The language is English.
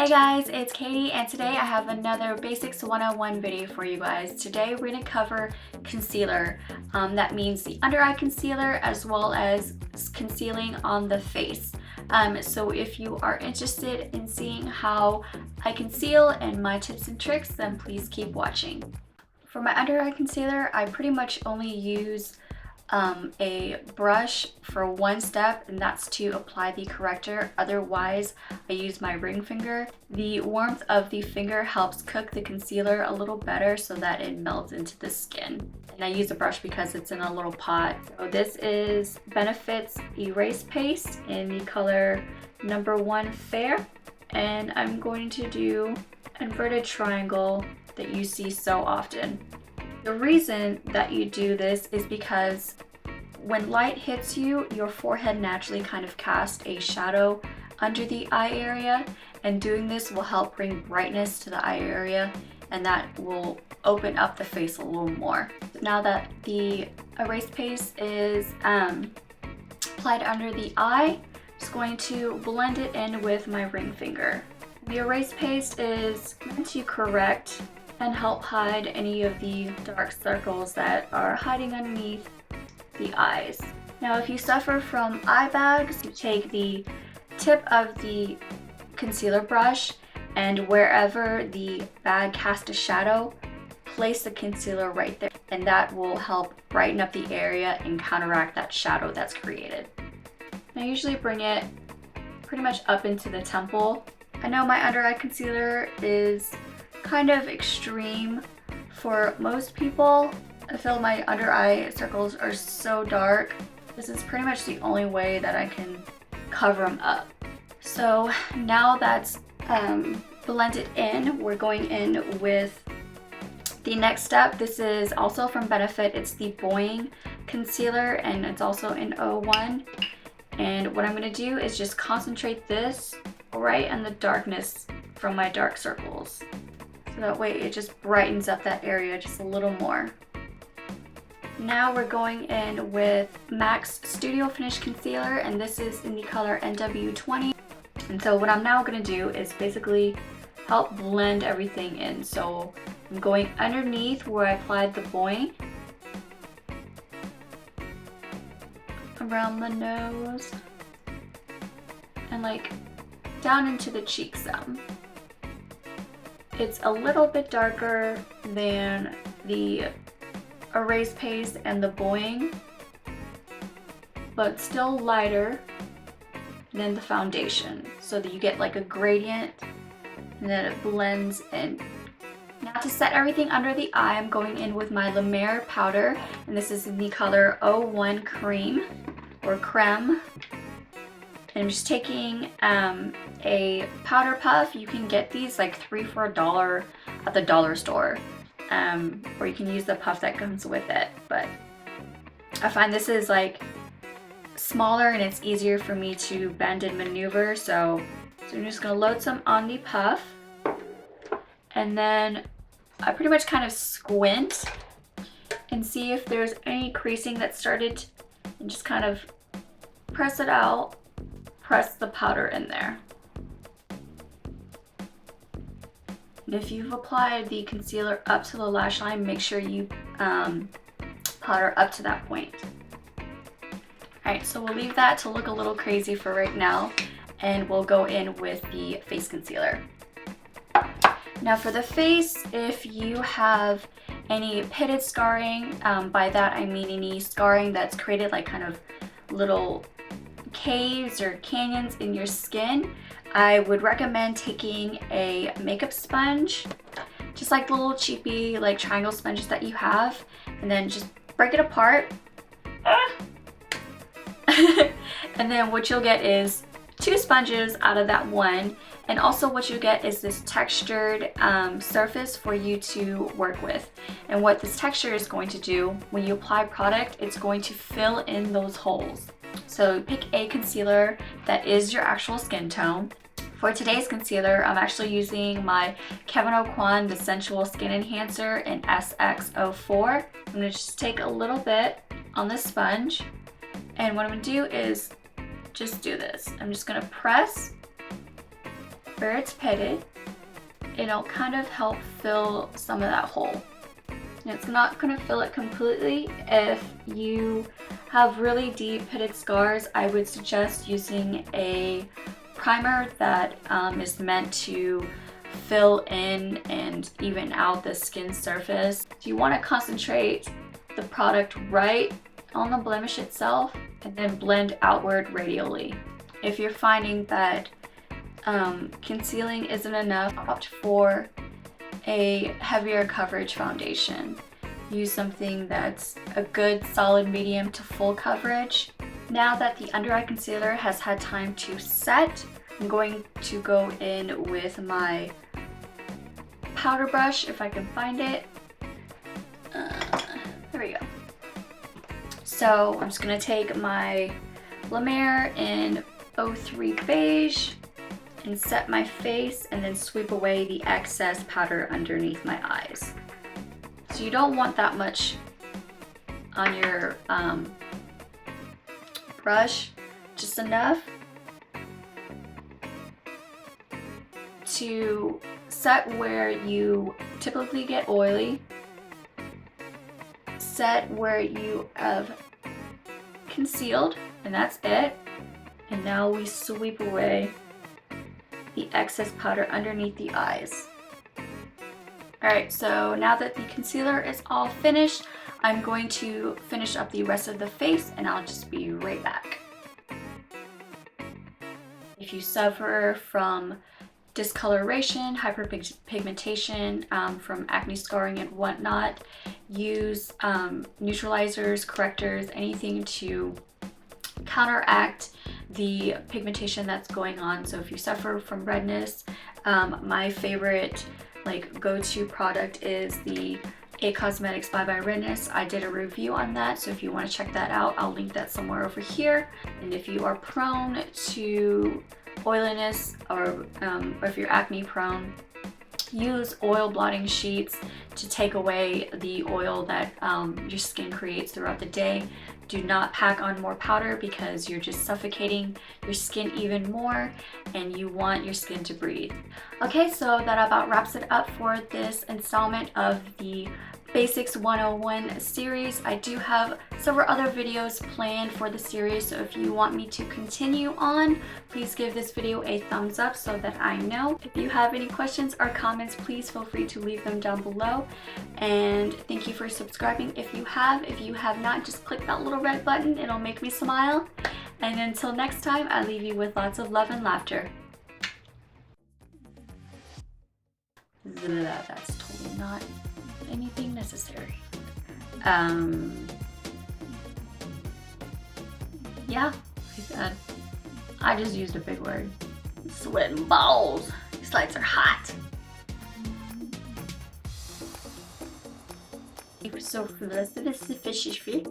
Hey guys, it's Katie and today I have another Basics 101 video for you guys. Today we're going to cover concealer. That means the under eye concealer as well as concealing on the face. So if you are interested in seeing how I conceal and my tips and tricks, then please keep watching. For my under eye concealer, I pretty much only use a brush for one step, and that's to apply the corrector. Otherwise, I use my ring finger. The warmth of the finger helps cook the concealer a little better so that it melts into the skin. And I use a brush because it's in a little pot. So this is Benefit's Erase Paste in the color number 1 Fair. And I'm going to do inverted triangle that you see so often. The reason that you do this is because when light hits you, your forehead naturally kind of casts a shadow under the eye area, and doing this will help bring brightness to the eye area, and that will open up the face a little more. Now that the erase paste is applied under the eye, I'm just going to blend it in with my ring finger. The erase paste is meant to correct and help hide any of the dark circles that are hiding underneath the eyes. Now, if you suffer from eye bags, you take the tip of the concealer brush and wherever the bag casts a shadow, place the concealer right there, and that will help brighten up the area and counteract that shadow that's created. I usually bring it pretty much up into the temple. I know my under eye concealer is kind of extreme for most people. I feel my under eye circles are so dark. This is pretty much the only way that I can cover them up. So now that's blended in, we're going in with the next step. This is also from Benefit. It's the boi-ing concealer and it's also in 01. And what I'm going to do is just concentrate this right in the darkness from my dark circles. So that way it just brightens up that area just a little more. Now we're going in with MAC's Studio Finish Concealer, and this is in the color NW20. And so what I'm now going to do is basically help blend everything in. So I'm going underneath where I applied the boi-ing, around the nose, and like down into the cheek some. It's a little bit darker than the erase paste and the boi-ing, but still lighter than the foundation, so that you get like a gradient and then it blends in. Now to set everything under the eye, I'm going in with my La Mer powder, and this is in the color 01 Cream or Creme. And I'm just taking a powder puff. You can get these like 3 for $1 at the dollar store, or you can use the puff that comes with it. But I find this is like smaller and it's easier for me to bend and maneuver. So I'm just gonna load some on the puff, and then I pretty much kind of squint and see if there's any creasing that started, and just kind of press it out. Press the powder in there. And if you've applied the concealer up to the lash line, make sure you powder up to that point. Alright, so we'll leave that to look a little crazy for right now, and we'll go in with the face concealer. Now for the face, if you have any pitted scarring, by that I mean any scarring that's created like kind of little caves or canyons in your skin, I would recommend taking a makeup sponge, just like the little cheapy like triangle sponges that you have, and then just break it apart. And then what you'll get is 2 sponges out of that one, and also what you get is this textured surface for you to work with. And what this texture is going to do when you apply product, it's going to fill in those holes. So pick a concealer that is your actual skin tone. For today's concealer, I'm actually using my Kevyn Aucoin The Sensual Skin Enhancer in SX04. I'm going to just take a little bit on the sponge, and what I'm going to do is just do this. I'm just going to press where it's pitted, it'll kind of help fill some of that hole. And it's not going to fill it completely. If you have really deep pitted scars, I would suggest using a primer that is meant to fill in and even out the skin surface. You want to concentrate the product right on the blemish itself and then blend outward radially. If you're finding that concealing isn't enough, opt for a heavier coverage foundation. Use something that's a good solid medium to full coverage. Now that the under eye concealer has had time to set, I'm going to go in with my powder brush if I can find it. There we go. So I'm just going to take my La Mer in 03 beige and set my face and then sweep away the excess powder underneath my eyes. So you don't want that much on your brush, just enough to set where you typically get oily, set where you have concealed, and that's it. And now we sweep away the excess powder underneath the eyes. Alright, so now that the concealer is all finished, I'm going to finish up the rest of the face and I'll just be right back. If you suffer from discoloration, hyperpigmentation, from acne scarring and whatnot, use neutralizers, correctors, anything to counteract the pigmentation that's going on. So if you suffer from redness, my favorite go-to product is the A Cosmetics Bye Bye Redness. I did a review on that, so if you want to check that out, I'll link that somewhere over here. And if you are prone to oiliness or if you're acne prone, use oil blotting sheets to take away the oil that your skin creates throughout the day. Do not pack on more powder because you're just suffocating your skin even more and you want your skin to breathe. Okay, so that about wraps it up for this installment of the Basics 101 series. I do have several other videos planned for the series, so if you want me to continue on, please give this video a thumbs up so that I know. If you have any questions or comments, please feel free to leave them down below. And thank you for subscribing if you have. If you have not, just click that little red button. It'll make me smile. And until next time, I leave you with lots of love and laughter. That's totally not anything necessary. Yeah, I just used a big word. Sweating balls. These lights are hot. It was so fishy.